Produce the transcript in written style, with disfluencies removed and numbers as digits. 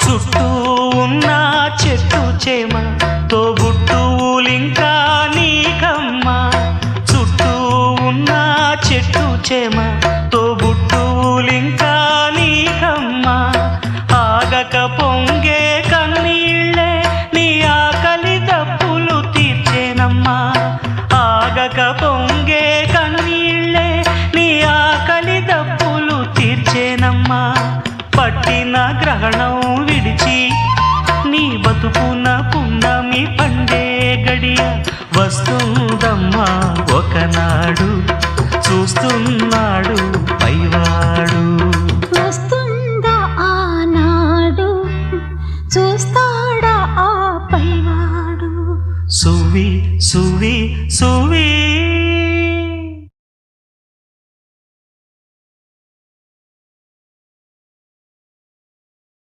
చుట్టూ ఉన్న చెట్టు చేమ తోబుట్టువులింకా నీకమ్మా. చుట్టూ ఉన్న చెట్టు చేమ తోబుట్టువులింకా నీకమ్మా. ఆగక పొంగే కన్నీళ్ళే నీ ఆకలి దప్పులు తీర్చేనమ్మా. ఆగక పొంగే కన్నీళ్ళే నీ ఆకలి దప్పులు తీర్చేనమ్మా. పట్టిన గ్రహణం విడిచి నీ బతుకున పున్నమి పండే గడియ వస్తుందమ్మా ఒకనాడు, చూస్తున్నాడు పైవాడు.